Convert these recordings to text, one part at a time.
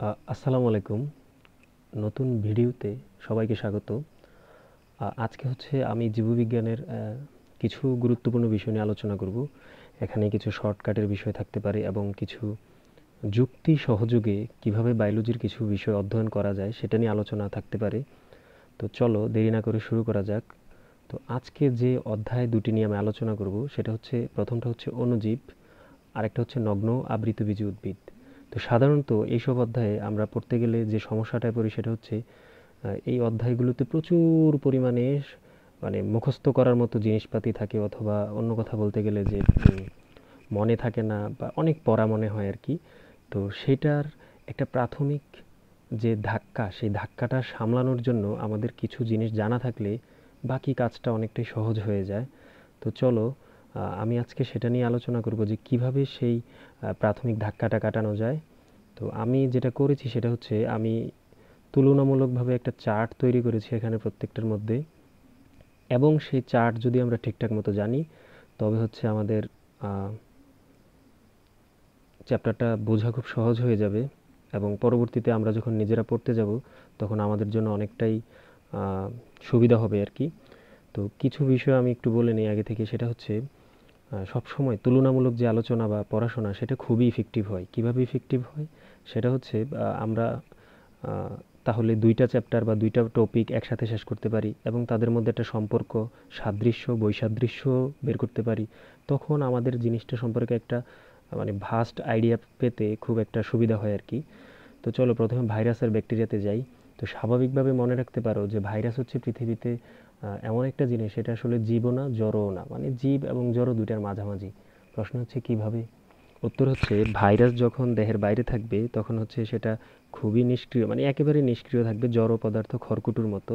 আসসালামু আলাইকুম। নতুন ভিডিওতে সবাইকে স্বাগত। আজকে হচ্ছে আমি জীববিজ্ঞানের কিছু গুরুত্বপূর্ণ বিষয় নিয়ে আলোচনা করব। এখানে কিছু শর্টকাটের বিষয় থাকতে পারে এবং কিছু যুক্তি সহযোগে কিভাবে বায়োলজির কিছু বিষয় অধ্যয়ন করা যায় সেটা নিয়ে আলোচনা থাকতে পারে। তো চলো দেরি না করে শুরু করা যাক। তো আজকে যে অধ্যায় দুটি নিয়ে আমি আলোচনা করব সেটা হচ্ছে, প্রথমটা হচ্ছে অণুজীব, আরেকটা হচ্ছে নগ্ন আবৃতবীজী উদ্ভিদ। তো সাধারণত এইসব অধ্যায়ে আমরা পড়তে গেলে যে সমস্যাটায় পড়ি সেটা হচ্ছে এই অধ্যায়গুলোতে প্রচুর পরিমাণে মানে মুখস্থ করার মতো জিনিসপাতি থাকে, অথবা অন্য কথা বলতে গেলে যে মনে থাকে না বা অনেক পড়া মনে হয় আর কি। তো সেটার একটা প্রাথমিক যে ধাক্কা, সেই ধাক্কাটা সামলানোর জন্য আমাদের কিছু জিনিস জানা থাকলে বাকি কাজটা অনেকটাই সহজ হয়ে যায়। তো চলো আমি আজকে সেটা নিয়ে আলোচনা করব যে কিভাবে সেই প্রাথমিক ধাক্কাটা কাটানো যায়। তো আমি যেটা করেছি সেটা হচ্ছে, আমি তুলনামূলকভাবে একটা চার্ট তৈরি করেছি এখানে প্রত্যেকটার মধ্যে, এবং সেই চার্ট যদি আমরা ঠিকঠাক মতো জানি তবে হচ্ছে আমাদের চ্যাপ্টারটা বোঝা খুব সহজ হয়ে যাবে, এবং পরবর্তীতে আমরা যখন নিজেরা পড়তে যাব তখন আমাদের জন্য অনেকটাই সুবিধা হবে আর কি। তো কিছু বিষয় আমি একটু বলে নিই আগে থেকে। সেটা হচ্ছে, সবসময় তুলনামূলক যে আলোচনা বা পড়াশোনা সেটা খুবই ইফেক্টিভ হয়। কিভাবে ইফেক্টিভ হয় সেটা হচ্ছে, আমরা আহ, তাহলে দুইটা চ্যাপ্টার বা দুইটা টপিক একসাথে শেষ করতে পারি এবং তাদের মধ্যে একটা সম্পর্ক, সাদৃশ্য বৈসাদৃশ্য বের করতে পারি। তখন আমাদের জিনিসটা সম্পর্কে একটা মানে ভাস্ট আইডিয়া পেতে খুব একটা সুবিধা হয় আর কি। তো চলো প্রথমে ভাইরাস আর ব্যাকটেরিয়াতে যাই। তো স্বাভাবিকভাবে মনে রাখতে পারো যে ভাইরাস হচ্ছে পৃথিবীতে এমন একটা জিনিস, এটা আসলে জীবও না জড়ও না, মানে জীব এবং জড় দুইটার মাঝামাঝি। প্রশ্ন হচ্ছে কিভাবে। উত্তর হচ্ছে, ভাইরাস যখন দেহের বাইরে থাকবে তখন হচ্ছে সেটা খুবই নিষ্ক্রিয়, মানে একেবারে নিষ্ক্রিয় থাকবে, জড় পদার্থ খড়কুটোর মতো।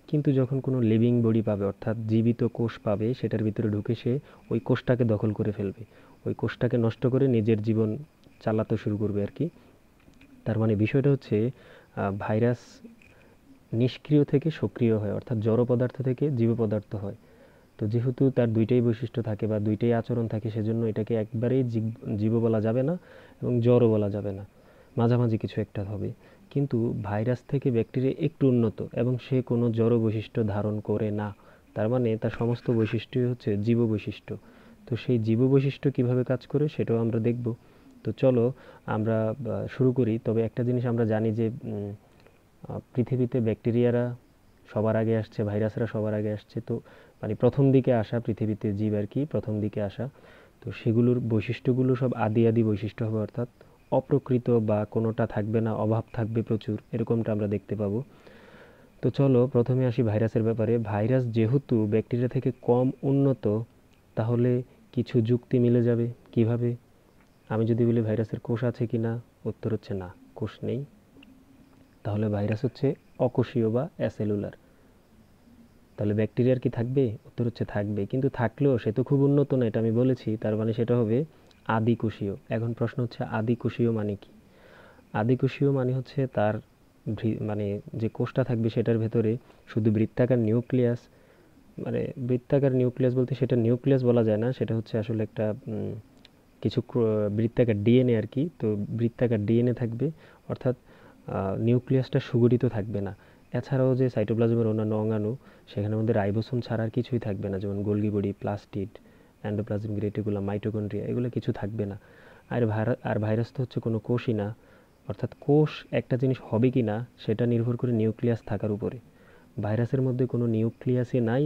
কিন্তু যখন কোনো লিভিং বডি পাবে, অর্থাৎ জীবিত কোষ পাবে, সেটার ভিতরে ঢুকে সে ওই কোষটাকে দখল করে ফেলবে, ওই কোষটাকে নষ্ট করে নিজের জীবন চালাতে শুরু করবে আর কি। তার মানে বিষয়টা হচ্ছে, ভাইরাস নিষ্ক্রিয় থেকে সক্রিয় হয়, অর্থাৎ জড় পদার্থ থেকে জীব পদার্থ হয়। তো যেহেতু তার দুইটাই বৈশিষ্ট্য থাকে বা দুইটাই আচরণ থাকে, সেজন্য এটাকে একবারেই জীব বলা যাবে না এবং জড়ও বলা যাবে না, মাঝামাঝি কিছু একটা হবে। কিন্তু ভাইরাস থেকে ব্যাকটেরিয়া একটু উন্নত এবং সে কোনো জড় বৈশিষ্ট্য ধারণ করে না। তার মানে তার সমস্ত বৈশিষ্ট্যই হচ্ছে জীব বৈশিষ্ট্য। তো সেই জীব বৈশিষ্ট্য কিভাবে কাজ করে সেটাও আমরা দেখব। তো চলো আমরা শুরু করি। তবে একটা জিনিস আমরা জানি যে পৃথিবীতে ব্যাকটেরিয়ারা সবার আগে আসছে, ভাইরাসরা সবার আগে আসছে। তো মানে প্রথম দিকে আসা পৃথিবীতে জীব আর কি, প্রথম দিকে আসা। তো সেগুলোর বৈশিষ্ট্যগুলো সব আদি আদি বৈশিষ্ট্য হবে, অর্থাৎ অপ্রকৃত বা কোনোটা থাকবে না, অভাব থাকবে প্রচুর, এরকমটা আমরা দেখতে পাবো। তো চলো প্রথমে আসি ভাইরাসের ব্যাপারে। ভাইরাস যেহেতু ব্যাকটেরিয়া থেকে কম উন্নত, তাহলে কিছু যুক্তি মিলে যাবে। কিভাবে? আমি যদি বলি ভাইরাসের কোষ আছে কিনা, উত্তর হচ্ছে না, কোষ নেই। তাহলে ভাইরাস হচ্ছে অকোষীয় বা অ্যাসেলুলার। তাহলে ব্যাকটেরিয়ার কি থাকবে? উত্তর হচ্ছে থাকবে, কিন্তু থাকলেও সে তো খুব উন্নত না, এটা আমি বলেছি। তার মানে সেটা হবে আদিকোষীয়। এখন প্রশ্ন হচ্ছে আদিকোষীয় মানে কি? আদিকোষীয় মানে হচ্ছে তার মানে যে কোষটা থাকবে সেটার ভেতরে শুধু বৃত্তাকার নিউক্লিয়াস, মানে বৃত্তাকার নিউক্লিয়াস বলতে সেটা নিউক্লিয়াস বলা যায় না, সেটা হচ্ছে আসলে একটা কিছু বৃত্তাকার ডিএনএ আর কি। তো বৃত্তাকার ডিএনএ থাকবে, অর্থাৎ নিউক্লিয়াসটা সুগঠিত থাকবে না। এছাড়াও যে সাইটোপ্লাজমের অন্যান্য অঙ্গাণু, সেখানের মধ্যে রাইবোসোম ছাড়া আর কিছুই থাকবে না, যেমন Golgi body, plastid, endoplasmic reticulum, mitochondria, এগুলো কিছু থাকবে না। আর ভাইরাস তো হচ্ছে কোনো কোষই না। অর্থাৎ কোষ একটা জিনিস হবে কি না সেটা নির্ভর করে নিউক্লিয়াস থাকার উপরে। ভাইরাসের মধ্যে কোনো নিউক্লিয়াসই নাই,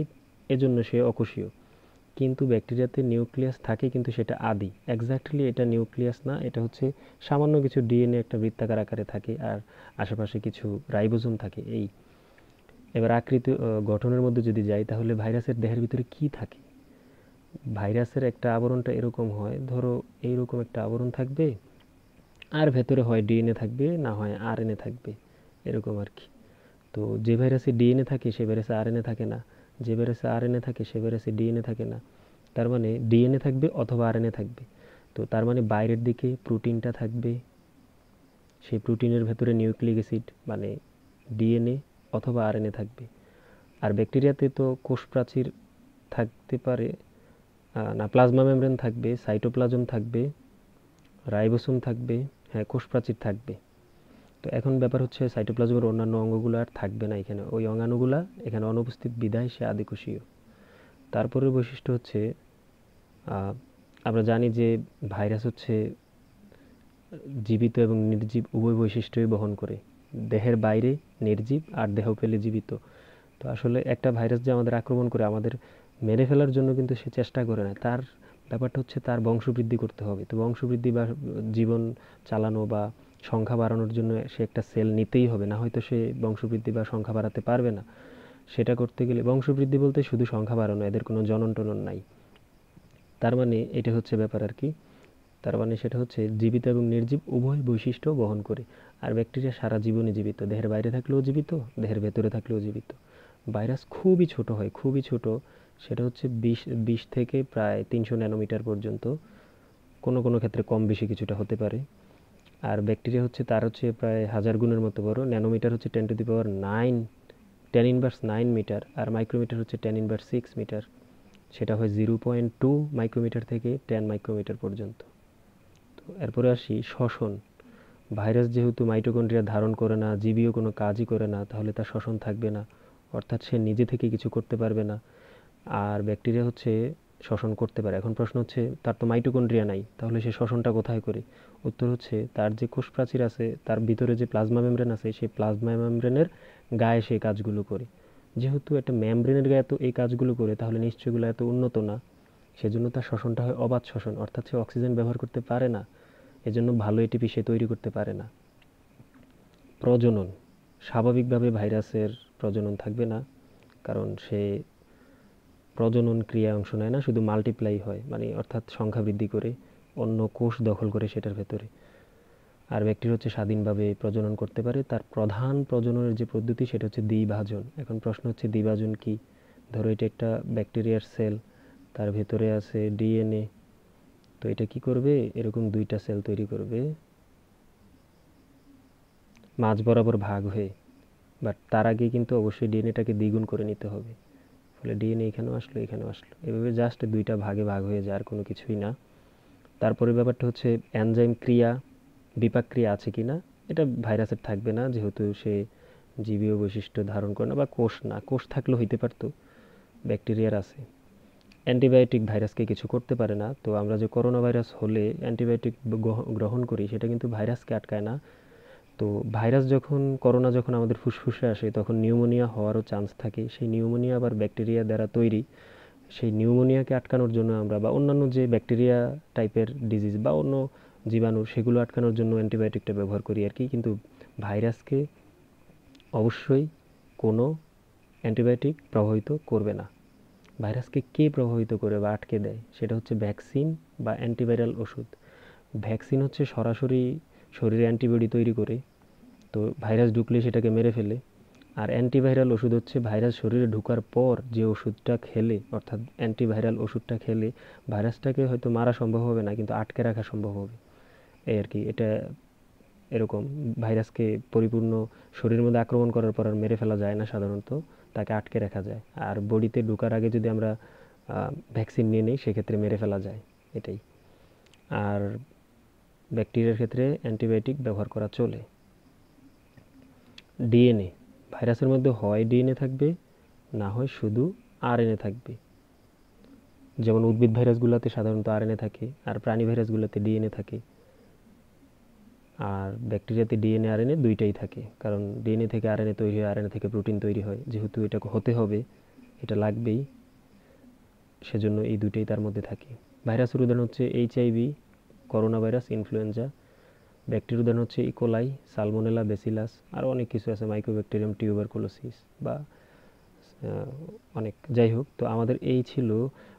এজন্য সে অকোষীয়। কিন্তু ব্যাকটেরিয়াতে নিউক্লিয়াস থাকে, কিন্তু সেটা আদি, এক্স্যাক্টলি এটা নিউক্লিয়াস না, এটা হচ্ছে সামান্য কিছু ডিএনএ একটা বৃত্তাকার আকারে থাকে, আর আশেপাশে কিছু রাইবোজোম থাকে এই। এবার আকৃতি গঠনের মধ্যে যদি যাই, তাহলে ভাইরাসের দেহের ভিতরে কি থাকে। ভাইরাসের একটা আবরণটা এরকম হয়, ধরো এইরকম একটা আবরণ থাকবে, আর ভেতরে হয় ডিএনএ থাকবে, না হয় আরএনএ থাকবে, এরকম আর কি। তো যে ভাইরাসে ডিএনএ থাকে সে ভাইরাসে আরএনএ থাকে না, যে ভাইরাসে আরএনএ থাকে সে ভাইরাসে ডিএনএ থাকে না। তার মানে ডিএনএ থাকবে অথবা আরএনএ থাকবে। তো তার মানে বাইরের দিকে প্রোটিনটা থাকবে, সেই প্রোটিনের ভেতরে নিউক্লিক অ্যাসিড মানে ডিএনএ অথবা আরএনএ থাকবে। আর ব্যাকটেরিয়াতে তো কোষ প্রাচীর থাকতে পারে, না, প্লাজমা মেমব্রেন থাকবে, সাইটোপ্লাজম থাকবে, রাইবোসোম থাকবে, হ্যাঁ কোষ প্রাচীর থাকবে। তো এখন ব্যাপার হচ্ছে সাইটোপ্লাজমের অন্যান্য অঙ্গগুলো আর থাকবে না এখানে, ওই অঙ্গাণুগুলা এখানে অনুপস্থিত বিধায় সে আদিকোষীয়। তারপরের বৈশিষ্ট্য হচ্ছে আমরা জানি যে ভাইরাস হচ্ছে জীবিত এবং নির্জীব উভয় বৈশিষ্ট্যই বহন করে। দেহের বাইরে নির্জীব আর দেহ পেলে জীবিত। তো আসলে একটা ভাইরাস যে আমাদের আক্রমণ করে আমাদের মেরে ফেলার জন্য কিন্তু সে চেষ্টা করে না, তার ব্যাপারটা হচ্ছে তার বংশবৃদ্ধি করতে হবে। তো বংশবৃদ্ধি বা জীবন চালানো বা সংখ্যা বাড়ানোর জন্য সে একটা সেল নিতেই হবে, না হয়তো সে বংশবৃদ্ধি বা সংখ্যা বাড়াতে পারবে না। সেটা করতে গেলে বংশবৃদ্ধি বলতে শুধু সংখ্যা বাড়ানো, এদের কোনো জনন টনন নাই। তার মানে এটা হচ্ছে ব্যাপার আর কি। তার মানে সেটা হচ্ছে জীবিত এবং নির্জীব উভয় বৈশিষ্ট্য বহন করে। আর ব্যাকটেরিয়া সারা জীবনই জীবিত, দেহের বাইরে থাকলেও জীবিত, দেহের ভেতরে থাকলেও জীবিত। ভাইরাস খুবই ছোট হয়, খুবই ছোট। সেটা হচ্ছে 20 থেকে প্রায় 300 ন্যানোমিটার পর্যন্ত, কোনো কোনো ক্ষেত্রে কম বেশি কিছুটা হতে পারে। আর ব্যাকটেরিয়া হচ্ছে তার হচ্ছে প্রায় 1000 গুণের মতো বড়। ন্যানোমিটার হচ্ছে 10⁹9, 10⁹9 মিটার। আর মাইক্রোমিটার হচ্ছে 10�6 মিটার। সেটা হয় 0.2 মাইক্রোমিটার থেকে 10 মাইক্রোমিটার পর্যন্ত। তো এরপরে আসি শ্বসন। ভাইরাস যেহেতু মাইটোকন্ড্রিয়া ধারণ করে না, জীবীয় কোনো কাজই করে না, তাহলে তার শ্বসন থাকবে না, অর্থাৎ সে নিজে থেকে কিছু করতে পারবে না। আর ব্যাকটেরিয়া হচ্ছে শ্বসন করতে পারে। এখন প্রশ্ন হচ্ছে তার তো মাইটোকন্ড্রিয়া নাই, তাহলে সে শ্বসনটা কোথায় করে? উত্তর হচ্ছে তার যে কোষ প্রাচীর আছে, তার ভিতরে যে প্লাজমা মেমব্রেন আছে, সেই প্লাজমা মেমব্রেনের গায়ে সে কাজগুলো করে। যেহেতু একটা মেমব্রেনের গায়ে তো এই কাজগুলো করে, তাহলে নিশ্চয়ই এগুলো এত উন্নত না। সেজন্য তার শ্বসনটা হয় অবাধ শ্বসন, অর্থাৎ সে অক্সিজেন ব্যবহার করতে পারে না। এজন্য ভালো এটিপি সে তৈরি করতে পারে না। প্রজনন, স্বাভাবিকভাবে ভাইরাসের প্রজনন থাকবে না, কারণ সে প্রজনন ক্রিয়ায় অংশ নেয় না, শুধু মাল্টিপ্লাই হয়, মানে অর্থাৎ সংখ্যা বৃদ্ধি করে অন্য কোষ দখল করে সেটার ভেতরে। আর ব্যাকটেরিয়া হচ্ছে স্বাধীনভাবে প্রজনন করতে পারে। তার প্রধান প্রজননের যে পদ্ধতি সেটা হচ্ছে দ্বিভাজন। এখন প্রশ্ন হচ্ছে দ্বিভাজন কি? ধরো এটা একটা ব্যাকটেরিয়ার সেল, তার ভেতরে আছে ডিএনএ। তো এটা কি করবে? এরকম দুইটা সেল তৈরি করবে মাঝ বরাবর ভাগ হয়ে। বাট তার আগে কিন্তু অবশ্যই ডিএনএটাকে দ্বিগুণ করে নিতে হবে। ফলে ডিএনএ এখানেও আসলো, এখানেও আসলো, এভাবে জাস্ট দুইটা ভাগে ভাগ হয়ে যায়, আর কোনো কিছুই না। তারপরে ব্যাপারটা হচ্ছে এনজাইম ক্রিয়া, বিপাক ক্রিয়া আছে কিনা। এটা ভাইরাসের থাকবে না, যেহেতু সে জীবীয় বৈশিষ্ট্য ধারণ করে না, বা কোষ না, কোষ থাকলেও হইতে পারতো, ব্যাকটেরিয়ার আছে। অ্যান্টিবায়োটিক ভাইরাসকে কিছু করতে পারে না। তো আমরা যে করোনা ভাইরাস হলে অ্যান্টিবায়োটিক গ্রহণ করি, সেটা কিন্তু ভাইরাসকে আটকায় না। তো ভাইরাস যখন, করোনা যখন আমাদের ফুসফুসে আসে, তখন নিউমোনিয়া হওয়ারও চান্স থাকে। সেই নিউমোনিয়া আবার ব্যাকটেরিয়া দ্বারা তৈরি। সেই নিউমোনিয়াকে আটকানোর জন্য আমরা, বা অন্যান্য যে ব্যাকটেরিয়া টাইপের ডিজিজ বা অন্য জীবাণু, সেগুলো আটকানোর জন্য অ্যান্টিবায়োটিকটা ব্যবহার করি আর কি। কিন্তু ভাইরাসকে অবশ্যই কোনো অ্যান্টিবায়োটিক প্রভাবিত করবে না। ভাইরাসকে কে প্রভাবিত করে বা আটকে দেয়? সেটা হচ্ছে ভ্যাকসিন বা অ্যান্টিভাইরাল ওষুধ। ভ্যাকসিন হচ্ছে সরাসরি শরীরে অ্যান্টিবডি তৈরি করে, তো ভাইরাস ঢুকলে সেটাকে মেরে ফেলে। আর অ্যান্টিভাইরাল ওষুধ হচ্ছে ভাইরাস শরীরে ঢোকার পর যে ওষুধটা খেলে, অর্থাৎ অ্যান্টিভাইরাল ওষুধটা খেলে ভাইরাসটাকে হয়তো মারা সম্ভব হবে না, কিন্তু আটকে রাখা সম্ভব হবে। এই আর কি। এটা এরকম, ভাইরাসকে পরিপূর্ণ শরীরের মধ্যে আক্রমণ করার পর আর মেরে ফেলা যায় না সাধারণত, তাকে আটকে রাখা যায়। আর বডিতে ঢোকার আগে যদি আমরা ভ্যাকসিন নিয়ে নিই, সেক্ষেত্রে মেরে ফেলা যায়। এটাই। আর ব্যাকটেরিয়ার ক্ষেত্রে অ্যান্টিবায়োটিক ব্যবহার করা চলে। ডিএনএ, ভাইরাসের মধ্যে হয় ডিএনএ থাকবে, না হয় শুধু আরএনএ থাকবে। যেমন উদ্ভিদ ভাইরাসগুলোতে সাধারণত আরএনএ থাকে, আর প্রাণী ভাইরাসগুলোতে ডিএনএ থাকে। আর ব্যাকটেরিয়াতে ডিএনএ আরএনএ দুইটাই থাকে, কারণ ডিএনএ থেকে আরএনএ তৈরি হয়, আরএনএ থেকে প্রোটিন তৈরি হয়। যেহেতু এটা হতে হবে, এটা লাগবেই, সেজন্য এই দুইটাই তার মধ্যে থাকে। ভাইরাসের উদাহরণ হচ্ছে এইচআইভি, করোনা ভাইরাস, ইনফ্লুয়েঞ্জা। ব্যাকটেরিয়ার উদাহরণ হচ্ছে ইকোলাই, সালমোনেলা, বেসিলাস, আর অনেক কিছু আছে, মাইক্রোব্যাকটেরিয়াম, টিউবারকুলোসিস বা অনেক। যাই হোক, তো আমাদের এই ছিল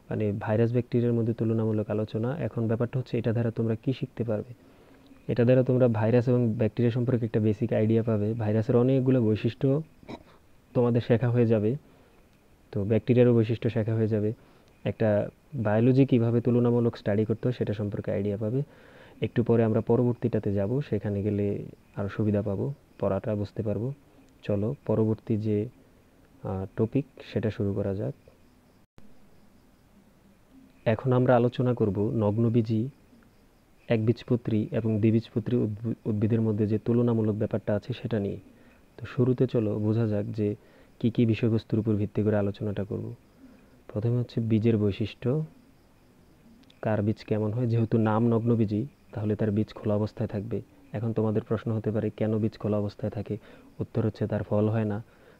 মানে ভাইরাস ব্যাকটেরিয়ার মধ্যে তুলনামূলক আলোচনা। এখন ব্যাপারটা হচ্ছে এটা দ্বারা তোমরা কি শিখতে পারবে। এটা দ্বারা তোমরা ভাইরাস এবং ব্যাকটেরিয়া সম্পর্কে একটা বেসিক আইডিয়া পাবে। ভাইরাসের অনেকগুলো বৈশিষ্ট্য তোমাদের শেখা হয়ে যাবে, তো ব্যাকটেরিয়ারও বৈশিষ্ট্য শেখা হয়ে যাবে। একটা বায়োলজি কীভাবে তুলনামূলক স্টাডি করতে হয় সেটা সম্পর্কে আইডিয়া পাবে। একটু পরে আমরা পরবর্তীটাতে যাব, সেখানে গেলে আরও সুবিধা পাবো, পড়াটা বুঝতে পারবো। চলো পরবর্তী যে টপিক সেটা শুরু করা যাক। এখন আমরা আলোচনা করব নগ্নবীজী একবীজপত্রী এবং দ্বিবীজপত্রী উদ্ভিদের মধ্যে যে তুলনামূলক ব্যাপারটা আছে সেটা নিয়ে। তো শুরুতে চলো বোঝা যাক যে কি কি বিষয়বস্তুর উপর ভিত্তি করে আলোচনাটা করব। প্রথমে হচ্ছে বীজের বৈশিষ্ট্য, কার বীজ কেমন হয়। যেহেতু নাম নগ্নবীজী, তাহলে তার বীজ খোলা অবস্থায় থাকবে। এখন তোমাদের প্রশ্ন হতে পারে কেন বীজ খোলা অবস্থায় থাকে? উত্তর হচ্ছে তার ফল হয় না।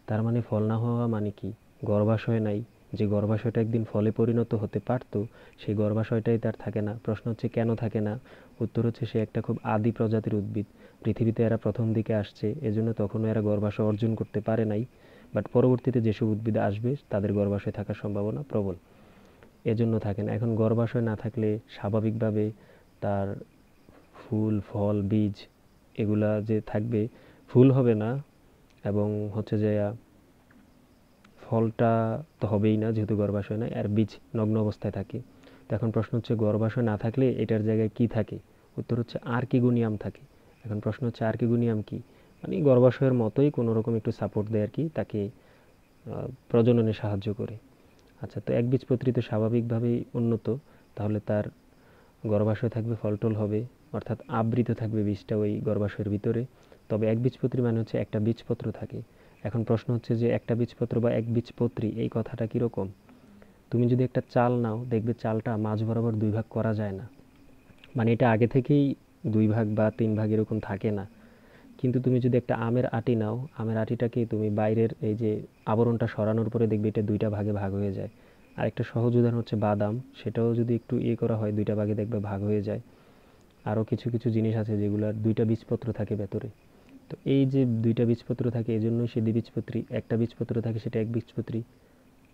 তার মানে ফল না হওয়া মানে কি? গর্ভাশয় নাই। যে গর্ভাশয়টা একদিন ফলে পরিণত হতে পারতো, সেই গর্ভাশয়টাই তার থাকে না। প্রশ্ন হচ্ছে কেন থাকে না? উত্তর হচ্ছে সে একটা খুব আদি প্রজাতির উদ্ভিদ। পৃথিবীতে এরা প্রথম দিকে আসছে, এজন্য তখনও এরা গর্ভাশয় অর্জন করতে পারে নাই। বাট পরবর্তীতে যেসব উদ্ভিদ আসবে তাদের গর্ভাশয় থাকার সম্ভাবনা প্রবল, এজন্য থাকে না। এখন গর্ভাশয় না থাকলে স্বাভাবিকভাবে তার ফুল, ফল, বীজ এগুলা যে থাকবে, ফুল হবে না এবং হচ্ছে যে ফলটা তো হবেই না যেহেতু গর্ভাশয় নাই, আর বীজ নগ্ন অবস্থায় থাকে। তো এখন প্রশ্ন হচ্ছে গর্ভাশয় না থাকলে এটার জায়গায় কি থাকে? উত্তর হচ্ছে আর্কিগোনিয়াম থাকে। এখন প্রশ্ন হচ্ছে আর্কিগোনিয়াম কি? মানে গর্ভাশয়ের মতোই কোনো রকম একটু সাপোর্ট দেয় আর কি, তাকে প্রজননে সাহায্য করে। আচ্ছা, তো একবীজপত্রী তো স্বাভাবিকভাবেই উন্নত, তাহলে তার গর্ভাশয় থাকবে, ফলটল হবে, অর্থাৎ আবৃত থাকবে বীজটা ওই গর্ভাশয়ের ভিতরে। তবে একবীজপত্রী মানে হচ্ছে একটা বীজপত্র থাকে। এখন প্রশ্ন হচ্ছে যে একটা বীজপত্র বা একবীজপত্রী এই কথাটা কীরকম? তুমি যদি একটা চাল নাও, দেখবে চালটা মাঝ বরাবর দুই ভাগ করা যায় না। মানে এটা আগে থেকেই দুই ভাগ বা তিন ভাগ এরকম থাকে না। কিন্তু তুমি যদি একটা আমের আটি নাও, আমের আটিটাকে তুমি বাইরের এই যে আবরণটা সরানোর পরে দেখবে এটা দুইটা ভাগে ভাগ হয়ে যায়। আর একটা সহজ উদাহরণ হচ্ছে বাদাম, সেটাও যদি একটু করা হয় দুইটা ভাগে দেখবে ভাগ হয়ে যায়। আরও কিছু কিছু জিনিস আছে যেগুলোর দুইটা বীজপত্র থাকে ভেতরে। তো এই যে দুইটা বীজপত্র থাকে এজন্যই সে দ্বিবীজপত্রী। একটা বীজপত্র থাকে সেটা একবীজপত্রী।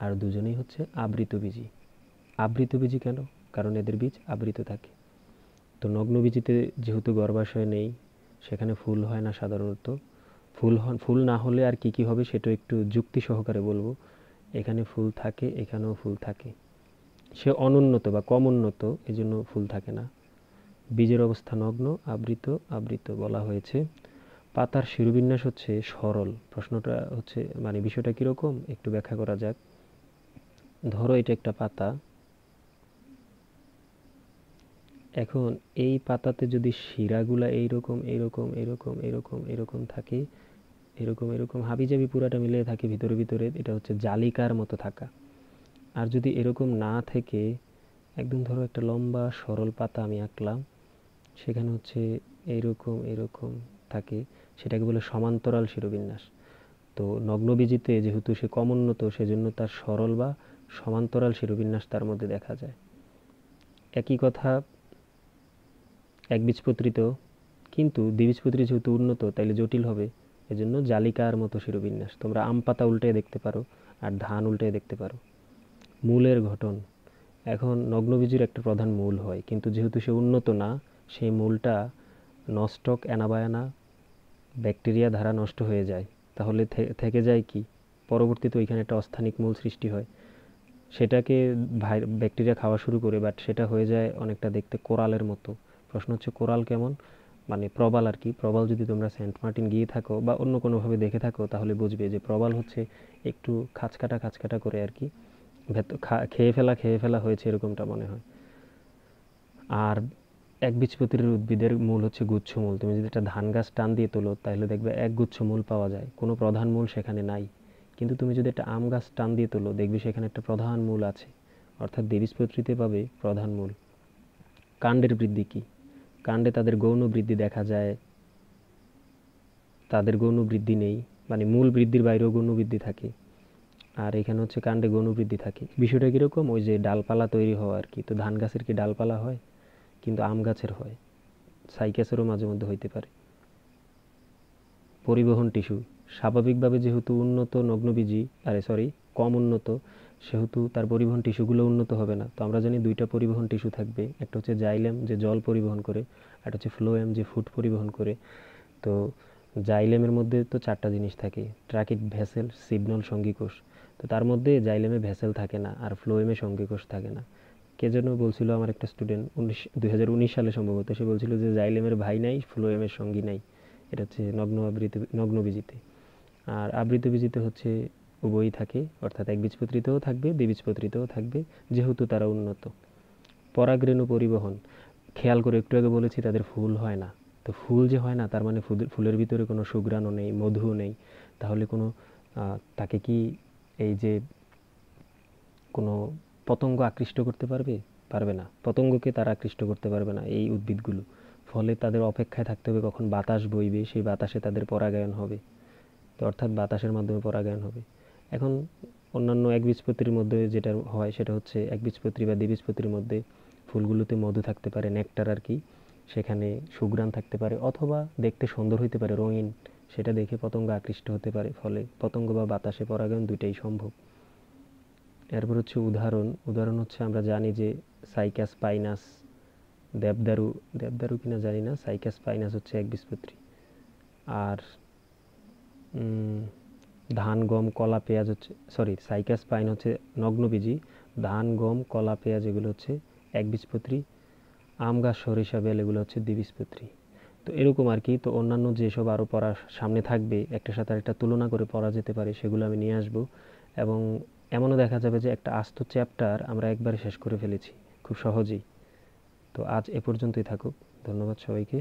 আর দুজনেই হচ্ছে আবৃতবীজী। আবৃতবীজী কেন? কারণ এদের বীজ আবৃত থাকে। তো নগ্নবীজিতে যেহেতু গর্ভাশয় নেই, সেখানে ফুল হয় না সাধারণত। ফুল না হলে আর কি কি হবে সেটা একটু যুক্তি সহকারে বলবো। এখানে ফুল থাকে, এখানেও ফুল থাকে। সে অনুন্নত বা কম উন্নত, এজন্য ফুল থাকে না। বীজের অবস্থা নগ্ন, আবৃত। আবৃত বলা হয়েছে। পাতার শিরোবিন্যাস হচ্ছে সরল। প্রশ্নটা হচ্ছে মানে বিষয়টা কিরকম একটু ব্যাখ্যা করা যাক। ধরো এটা একটা পাতা। এখন এই পাতাতে যদি শিরাগুলা এইরকম এইরকম এইরকম এইরকম এরকম থাকে, এরকম এরকম হাবিজাবি পুরাটা মিলিয়ে থাকে ভিতরে ভিতরে, এটা হচ্ছে জালিকার মতো থাকা। আর যদি এরকম না থেকে একদম ধরো একটা লম্বা সরল পাতা আমি আঁকলাম, সেখানে হচ্ছে এইরকম এরকম থাকে, সেটাকে বলে সমান্তরাল শিরোবিন্যাস। তো নগ্নবীজিতে যেহেতু সে কম উন্নত, সেজন্য তার সরল বা সমান্তরাল শিরোবিন্যাস তার মধ্যে দেখা যায়। একই কথা একবীজপত্রীতেও, কিন্তু দ্বিবীজপত্রী যেহেতু উন্নত তাইলে জটিল হবে, এজন্য জালিকার মতো শিরোবিন্যাস। তোমরা আম পাতা উল্টে দেখতে পারো আর ধান উল্টে দেখতে পারো। মূলের গঠন, এখন নগ্নবীজির একটা প্রধান মূল হয়, কিন্তু যেহেতু সে উন্নত না, সেই মূলটা নস্টক অ্যানাবায়ানা ব্যাকটেরিয়া দ্বারা নষ্ট হয়ে যায়। তাহলে থেকে যায় কি? পরবর্তীতে ওইখানে একটা অস্থানিক মূল সৃষ্টি হয়, সেটাকে ব্যাকটেরিয়া খাওয়া শুরু করে, বাট সেটা হয়ে যায় অনেকটা দেখতে কোরালের মতো। প্রশ্ন হচ্ছে কোরাল কেমন? মানে প্রবাল আর কি। প্রবাল যদি তোমরা সেন্ট মার্টিন গিয়ে থাকো বা অন্য কোনোভাবে দেখে থাকো, তাহলে বুঝবে যে প্রবাল হচ্ছে একটু খাঁচকাটা খাঁচকাটা করে আর কি, খেয়ে ফেলা হয়েছে এরকমটা মনে হয়। আর একবীজপত্রীর উদ্ভিদের মূল হচ্ছে গুচ্ছমূল। তুমি যদি একটা ধান গাছ টান দিয়ে তোলো, তাহলে দেখবে এক গুচ্ছ মূল পাওয়া যায়, কোনো প্রধান মূল সেখানে নাই। কিন্তু তুমি যদি একটা আম গাছ টান দিয়ে তোলো, দেখবে সেখানে একটা প্রধান মূল আছে, অর্থাৎ দ্বিবীজপত্রীতে পাবে প্রধান মূল। কাণ্ডের বৃদ্ধি কি? কাণ্ডে তাদের গৌণ বৃদ্ধি দেখা যায়, তাদের গৌণ বৃদ্ধি নেই। মানে মূল বৃদ্ধির বাইরেও গৌণ বৃদ্ধি থাকে, আর এখানে হচ্ছে কাণ্ডে গৌণ বৃদ্ধি থাকে। বিষয়টা কিরকম? ওই যে ডালপালা তৈরি হওয়া আর কি। তো ধান গাছের কি ডালপালা হয়? কিন্তু আম গাছের হয়। সাইকাসেরও মাঝে মধ্যে হইতে পারে। পরিবহন টিস্যু, স্বাভাবিকভাবে যেহেতু উন্নত নগ্নবীজী, কম উন্নত, সেহেতু তার পরিবহন টিস্যুগুলো উন্নত হবে না। তো আমরা জানি দুইটা পরিবহন টিস্যু থাকবে, একটা হচ্ছে জাইলেম যে জল পরিবহন করে, আর হচ্ছে ফ্লোয়েম যে ফুড পরিবহন করে। তো জাইলেমের মধ্যে তো চারটা জিনিস থাকে, ট্রাকিক, ভেসেল, সিগন্যাল, সঙ্গীকোষ। তো তার মধ্যে জাইলেমে ভেসেল থাকে না আর ফ্লোয়েমে সঙ্গীকোষ থাকে না। কে যেন বলছিল, আমার একটা স্টুডেন্ট 2019 সালে সম্ভবত, সে বলছিল যে জাইলেমের ভাই নাই, ফ্লোয়েমের সঙ্গী নাই। এটা হচ্ছে নগ্নবীজিতে। আর আবৃতবীজিতে হচ্ছে উভয়ই থাকে, অর্থাৎ একবীজপত্রীতেও থাকবে, দ্বিবীজপত্রীতেও থাকবে, যেহেতু তারা উন্নত। পরাগরেণু পরিবহন, খেয়াল করে একটু আগে বলেছি তাদের ফুল হয় না। তো ফুল যে হয় না তার মানে ফুলের ভিতরে কোনো সুঘ্রাণও নেই, মধুও নেই। তাহলে কোনো তাকে কি এই যে কোনো পতঙ্গ আকৃষ্ট করতে পারবে? পারবে না। পতঙ্গকে তারা আকৃষ্ট করতে পারবে না এই উদ্ভিদগুলো। ফলে তাদের অপেক্ষায় থাকতে হবে কখন বাতাস বইবে, সেই বাতাসে তাদের পরাগায়ন হবে। তো অর্থাৎ বাতাসের মাধ্যমে পরাগায়ন হবে। এখন অন্যান্য একবীজপত্রীর মধ্যে যেটা হয় সেটা হচ্ছে একবীজপত্রী বা দ্বিবীজপত্রীর মধ্যে ফুলগুলোতে মধু থাকতে পারে, নেকটার আর কি। সেখানে সুঘ্রাণ থাকতে পারে অথবা দেখতে সুন্দর হইতে পারে, রঙিন। সেটা দেখে পতঙ্গ আকৃষ্ট হতে পারে, ফলে পতঙ্গ বা বাতাসে পরাগায়ন দুইটাই সম্ভব। এরপর হচ্ছে উদাহরণ হচ্ছে আমরা জানি যে সাইকাস পাইনাস, দেবদারু। দেবদারু কিনা জানি না, সাইকাস পাইনাস হচ্ছে একবীজপত্রী। আর ধান, গম, কলা, পেঁয়াজ হচ্ছে, সরি, সাইকাস পাইন হচ্ছে নগ্নবীজি। ধান, গম, কলা, পেঁয়াজ এগুলো হচ্ছে একবীজপত্রী। আম গাছ, সরিষা, বেল এগুলো হচ্ছে দ্বিবীজপত্রী। তো এরকম আর কি। তো অন্যান্য যেসব আরও পড়া সামনে থাকবে, একটার সাথে আরেকটা তুলনা করে পড়া যেতে পারে, সেগুলো আমি নিয়ে আসবো। এবং এমনও দেখা যাবে যে একটা আস্ত চ্যাপ্টার আমরা একবারে শেষ করে ফেলেছি খুব সহজেই। তো আজ এ পর্যন্তই থাকুক। ধন্যবাদ সবাইকে।